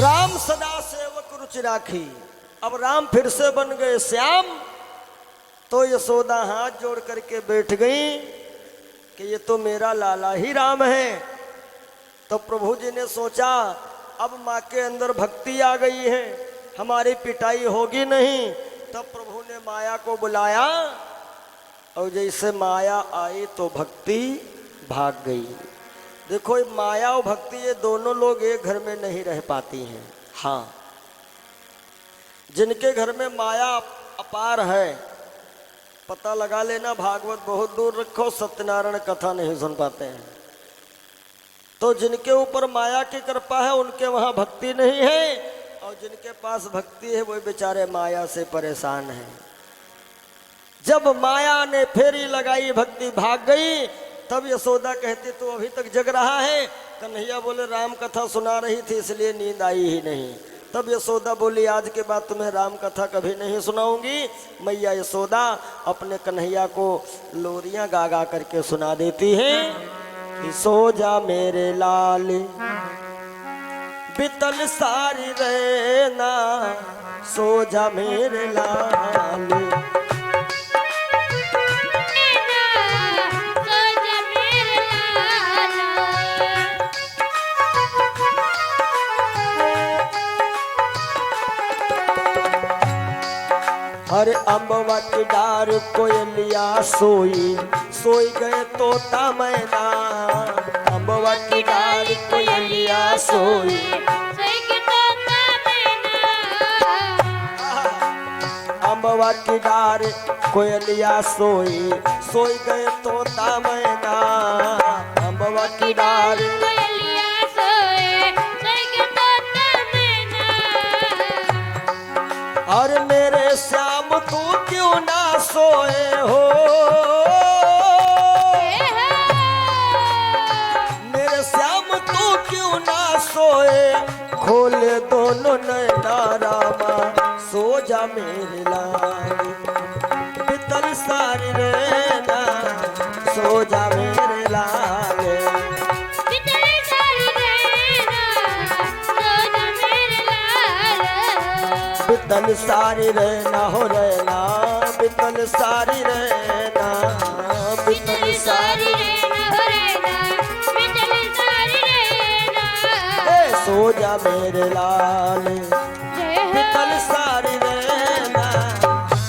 राम सदा सेवक रुचि राखी। अब राम फिर से बन गए श्याम, तो यशोदा हाथ जोड़ करके बैठ गई कि ये तो मेरा लाला ही राम है। तो प्रभु जी ने सोचा अब माँ के अंदर भक्ति आ गई है, हमारी पिटाई होगी नहीं। तब प्रभु ने माया को बुलाया और जैसे माया आई तो भक्ति भाग गई। देखो ये माया और भक्ति ये दोनों लोग एक घर में नहीं रह पाती हैं। हाँ, जिनके घर में माया अपार है, पता लगा लेना, भागवत बहुत दूर रखो, सत्यनारायण कथा नहीं सुन पाते हैं। तो जिनके ऊपर माया की कृपा है उनके वहाँ भक्ति नहीं है, और जिनके पास भक्ति है वो बेचारे माया से परेशान हैं। जब माया ने फेरी लगाई, भक्ति भाग गई, तब यशोदा कहती तो अभी तक जग रहा है। कन्हैया बोले राम कथा सुना रही थी इसलिए नींद आई ही नहीं। तब यशोदा बोली आज के बाद तुम्हें राम कथा कभी नहीं सुनाऊंगी। मैया यशोदा अपने कन्हैया को लोरियां गा गा करके सुना देती हैं कि सो जा मेरे लाल बितल सारी रहना, सो जा मेरे लाल। हरे अम्बवा की डार कोयलिया सोई, सोई गए तोता मैना। अम्बवा की डार कोयलिया सोई, अम्बवा की डार कोयलिया सोई, सोई गए तोता मैना। अम्बवा की डार और मेरे श्याम तू क्यों ना सोए हो, मेरे श्याम तू क्यों ना सोए। खोले दोनों नैना रामा, सो जा मेरे लाल बितल सारी रहना, सो जा मेरे लाल। बितल सारी रहना हो रहना, बितल सारी रहना, बितल सारी रहना हो रहना, बितल सारी रहना। ए सो जा मेरे लाल बितल सारी रहना,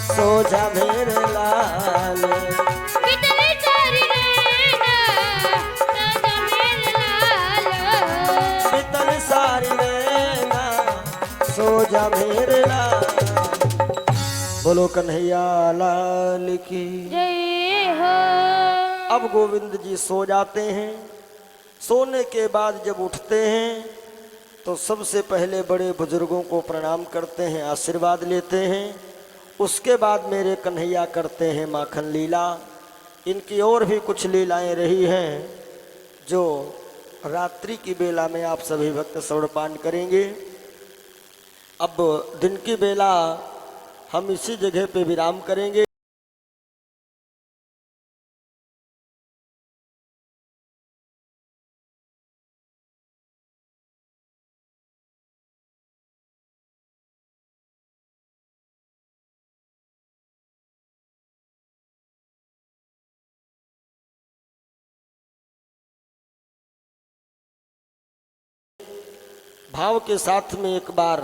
सो जा मेरे लाल। बितल सारी रहना, सो जा मेरे लाल। बितल सारी रहना, सो जा मेरे लाल। बोलो कन्हैया लाल की जय हो। अब गोविंद जी सो जाते हैं। सोने के बाद जब उठते हैं तो सबसे पहले बड़े बुजुर्गों को प्रणाम करते हैं, आशीर्वाद लेते हैं। उसके बाद मेरे कन्हैया करते हैं माखन लीला। इनकी और भी कुछ लीलाएं रही हैं जो रात्रि की बेला में आप सभी भक्त श्रवणपान करेंगे। अब दिन की बेला हम इसी जगह पे विराम करेंगे। भाव के साथ में एक बार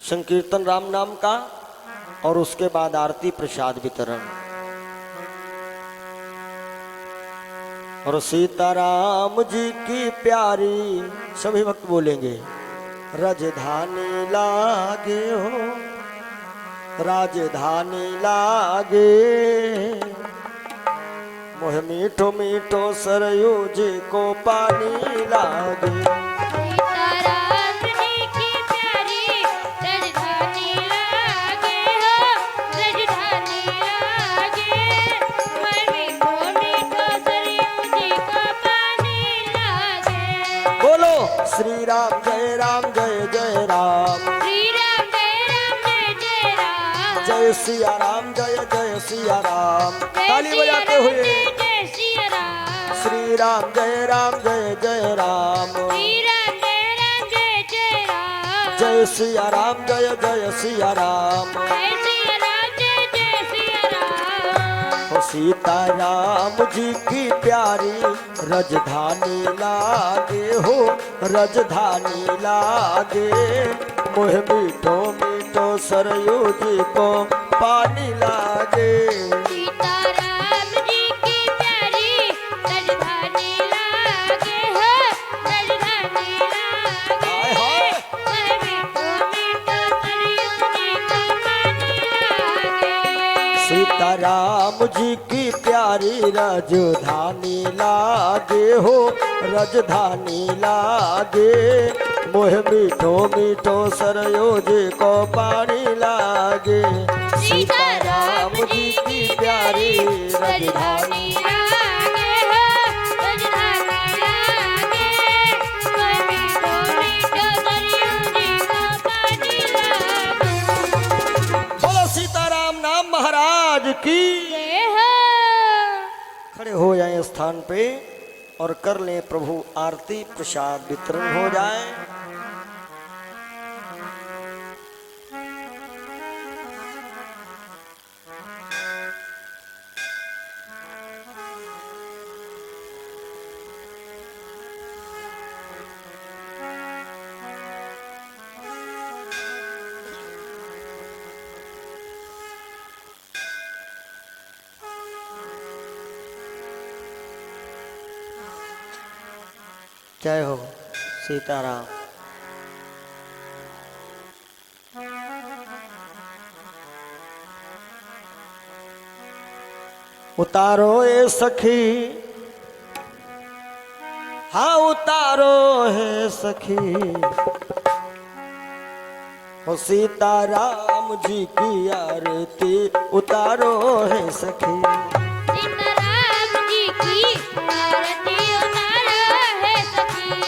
संकीर्तन राम नाम का और उसके बाद आरती प्रसाद वितरण। और सीताराम जी की प्यारी सभी भक्त बोलेंगे, राजधानी लागे हो राजधानी लागे, मोह मीठो मीठो सरयू जी को पानी लागे। सीताराम जी की प्यारी राजधानी लागे हो राजधानी लागे, मैं मीठो मीठो सरयू जी को पानी लागे। बोलो श्री राम जय राम जय जय राम, श्री राम जय जय राम, जय सिया राम जय सिया राम। ताली बजाते हुए जय सिया राम, श्री राम जय जय राम, श्री राम जय राम, जय सिया राम जय सिया राम। जय सिया राम जय सिया राम। हो सीताराम जी की प्यारी राजधानी लागे हो राजधानी लागे, मोह मीठो मीठो सरयू जी को पानी लागे। सीताराम जी की प्यारी राजधानी लागे हो राजधानी लागे, हाय हाय। मैं मीठो मीठो सरयू जी को पानी लागे। सीताराम जी की प्यारी राजधानी लागे हो राजधानी लागे, मोह मीठो मीठो सरयू जी को पानी लागे। सीताराम जी की प्यारी राजधानी लागे हो राजधानी लागे, मैं मीठो मीठो सरयू जी को पानी लागे। बोलो सीताराम नाम महाराज की। जय हो। खड़े हो जाएं स्थान पे और कर लें प्रभु आरती प्रसाद वितरण हो जाए। जय हो सीताराम। उतारो ए सखी, हाँ उतारो है सखी, हो सीताराम जी की आरती उतारो है सखी। सीताराम जी की आरती उतारो है सखी,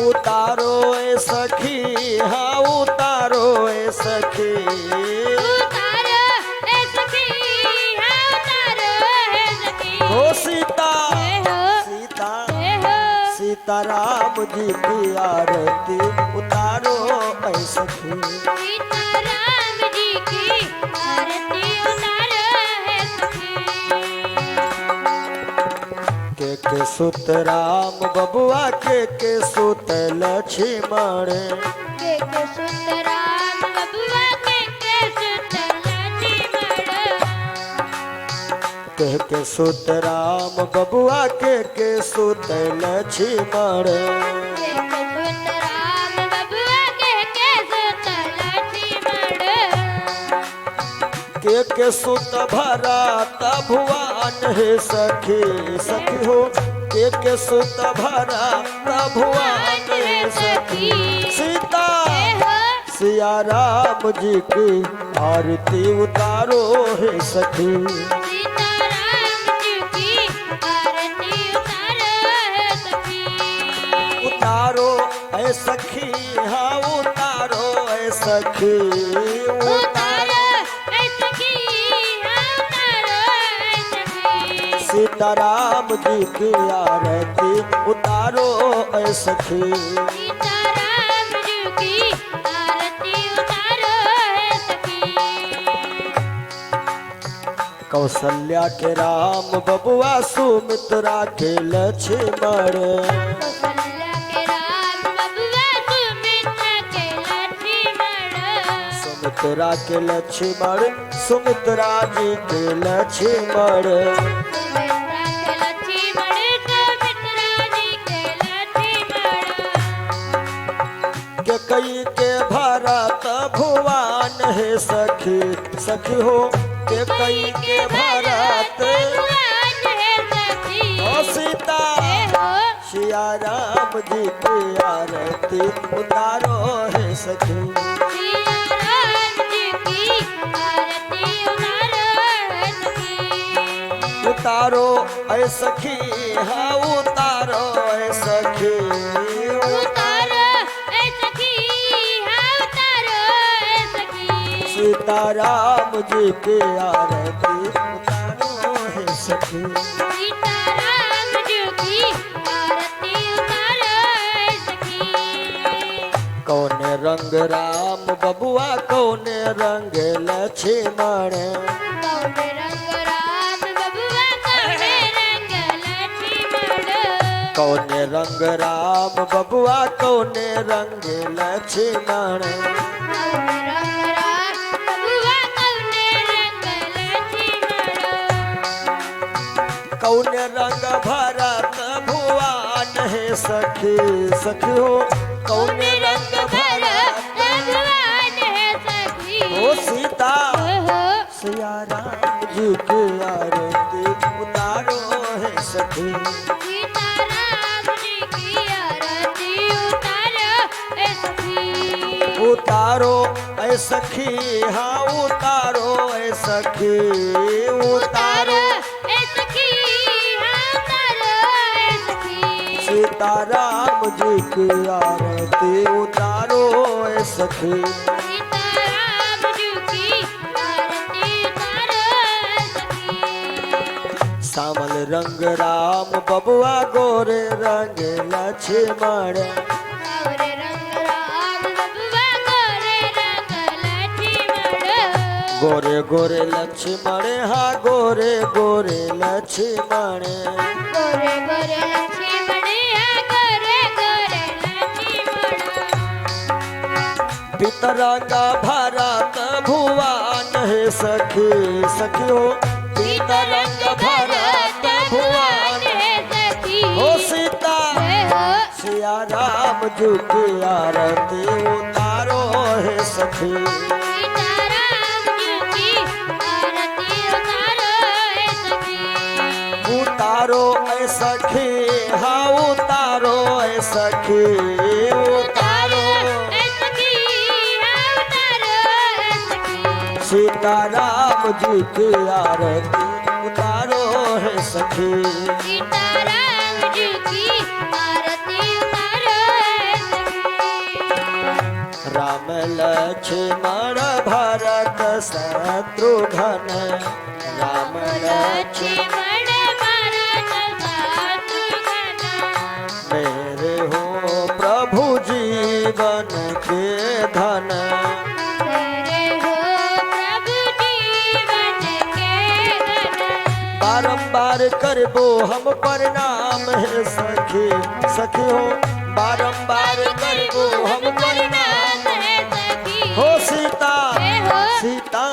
उतारो ए सखी, हाँ उतारो ए सखी, उतारो है सखी, हाँ उतारो है सखी। हो सीता जय हो, सीता जय हो। सीताराम जी की आरती उतारो ऐ सखी। सीताराम जी की आरती उतारो है सखी। के सुत राम बबुआ के सुत लक्ष्मण, के सुत राम बबुआ के सुत लक्ष्मण, के सुत राम बबुआ के सुत लक्ष्मण, के सुत राम बबुआ के सुत लक्ष्मण, के सुत भरत भुवन हे सखी, सखी हो के सुत भरत भुवन हे सखी। सीता जय हो। सिया राम जी की आरती उतारो हे सखी। सीताराम जी की आरती उतारो है सखी। उतारो ऐ सखी हाँ उतारो ऐ सखी उतारो उतारो ऐ सखी हाँ उतारो ऐ सखी सीताराम जी की आरती उतारो ऐ सखी सीताराम जी की आरती उतारो ऐ सखी कौशल्या के राम बबुआ सुमित्रा के लक्ष्मण कौशल्या के राम बबुआ सुमित्रा के लक्ष्मण सुमित्रा के लक्ष्मण सुमित्रा जी के लक्ष्मण सुमित्रा के लक्ष्मण सुमित्रा जी के लक्ष्मण के कई के भरत भुवन है सखी सखी हो के कई के भरत भगवान है सखी ओ सीता हो सिया राम जी की आरती उतारो है सखी सिया राम जी की आरती उतारो है सखी उतारो ऐ सखी हाँ उतारो ऐ सखी उतारो ऐ सखी हाँ उतारो ऐ सखी सीताराम जी की आरती उतारो है सखी सीताराम जी की आरती उतारो है सखी कौन रंग राम बबुआ कौन रंग लक्ष्मण कौन रंग राम बबुआ कौन रंग लक्ष्मण कौन रंग राम बबुआ कौन रंग लक्ष्मण कौन रंग राम बबुआ कौन रंग लक्ष्मण कौन रंग भरत भुवन है सखी सखी हो कौन रंग भरत भगवान है सखी हो सीता हो सिया राम जी की आरती उतारो है सखी सीताराम जी की आरती उतारो ऐ सखी उतारो ऐ सखी हाँ उतारो ऐ सखी उतारो ऐ सखी हाँ उतारो ऐ सखी सीताराम जी की आरती उतारो ऐ सखी सीताराम जी की आरती उतारो ऐ सखी श्यामल रंग राम बबुआ गोरे रंग लक्ष्मण गोरे रंग राम बबुआ गोरे रंग लक्ष्मण गोरे गोरे लक्ष्मण हाँ गोरे गोरे लक्ष्मण गोरे गोरे लक्ष्मण हाँ गोरे गोरे लक्ष्मण पितरंगा भरत भुवन है सखी सखी हो पितरंग भरत भुवन है सखी हो सीता हो सिया राम जी की आरती उतारो है सखी सीताराम जी की आरती उतारो है सखी उतारो ऐ सखी हाँ उतारो ऐ सखी उतारो ऐ सखी हाँ उतारो ऐ सखी सीताराम जी की आरती उतारो है सखी सीताराम जी की आरती उतारो है सखी राम लक्ष्मण भरत शत्रुघ्न राम लक्ष्मण लक्ष्मण भरत शत्रुघ्न मेरे हो प्रभु जीवन के धन तेरे हो प्रभु जीवन के धन बारंबार करबो हम प्रणाम है सखी सखी हो बारंबार करबो हम प्रणाम है सखी हो सीता हो सीता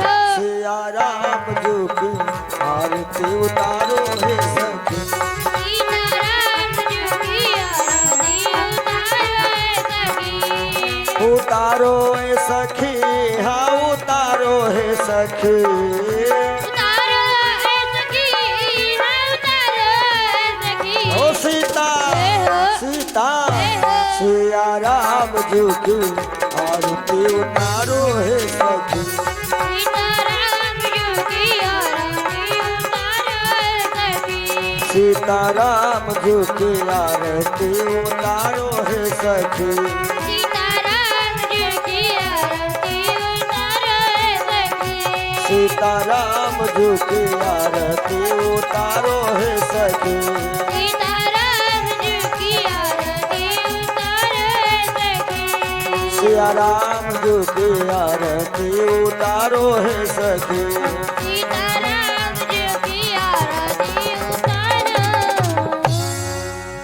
हो सिया राम जी की आरती उतारो है सखी सीताराम जी की आरती उतारो है सखी उतारो है सखी हाँ उतारो है सखी उतारो है सखी हाँ उतारो है सखी हो सीता हो सीता हो सिया राम जी की आरती उतारो है सखी सीताराम जी की आरती उतारो है सखी सीताराम जी की आरती उतारो है सखी। सीताराम जी की आरती उतारो है सखी। सीताराम जी की आरती उतारो है सखी। सीताराम जी की आरती उतारो है सखी। सिया राम जी की आरती उतारो है सखी। सीताराम जी की आरती उतारो।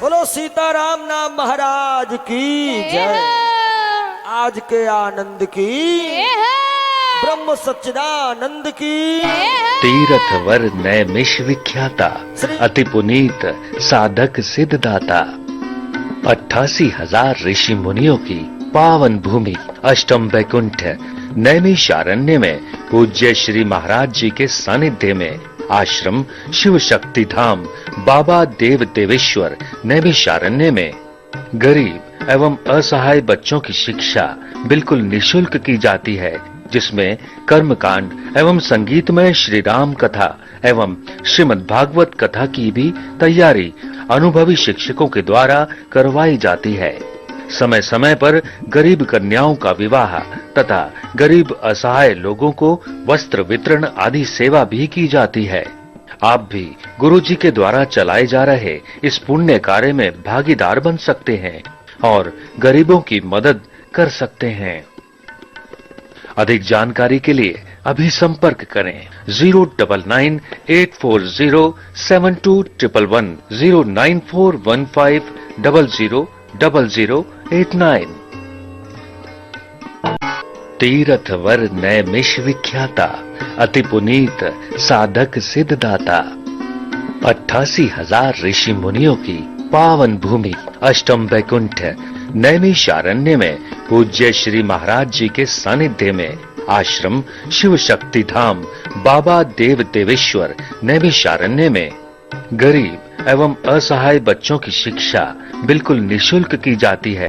बोलो सीताराम नाम महाराज की जय। आज के आनंद की, ब्रह्म सच्चिदानंद की। तीरथ वर नैमिष विख्याता, अति पुनीत साधक सिद्धदाता। 88,000 ऋषि मुनियों की पावन भूमि अष्टम वैकुंठ नैमिषारण्य में पूज्य श्री महाराज जी के सानिध्य में आश्रम शिव शक्ति धाम बाबा देव देवेश्वर नैमिषारण्य में गरीब एवं असहाय बच्चों की शिक्षा बिल्कुल निशुल्क की जाती है, जिसमें कर्मकांड एवं संगीतमय श्री राम कथा एवं श्रीमद् भागवत कथा की भी तैयारी अनुभवी शिक्षकों के द्वारा करवाई जाती है। समय समय पर गरीब कन्याओं का विवाह तथा गरीब असहाय लोगों को वस्त्र वितरण आदि सेवा भी की जाती है। आप भी गुरु जी के द्वारा चलाए जा रहे इस पुण्य कार्य में भागीदार बन सकते हैं और गरीबों की मदद कर सकते हैं। अधिक जानकारी के लिए अभी संपर्क करें 09984072111 09415000089। तीरथ वर नैमिष विख्याता, अति पुनीत साधक सिद्धदाता। 88,000 ऋषि मुनियों की पावन भूमि अष्टम वैकुंठ नैमिषारण्य में पूज्य श्री महाराज जी के सानिध्य में आश्रम शिव शक्ति धाम बाबा देव देवेश्वर नैमिषारण्य में गरीब एवं असहाय बच्चों की शिक्षा बिल्कुल निशुल्क की जाती है।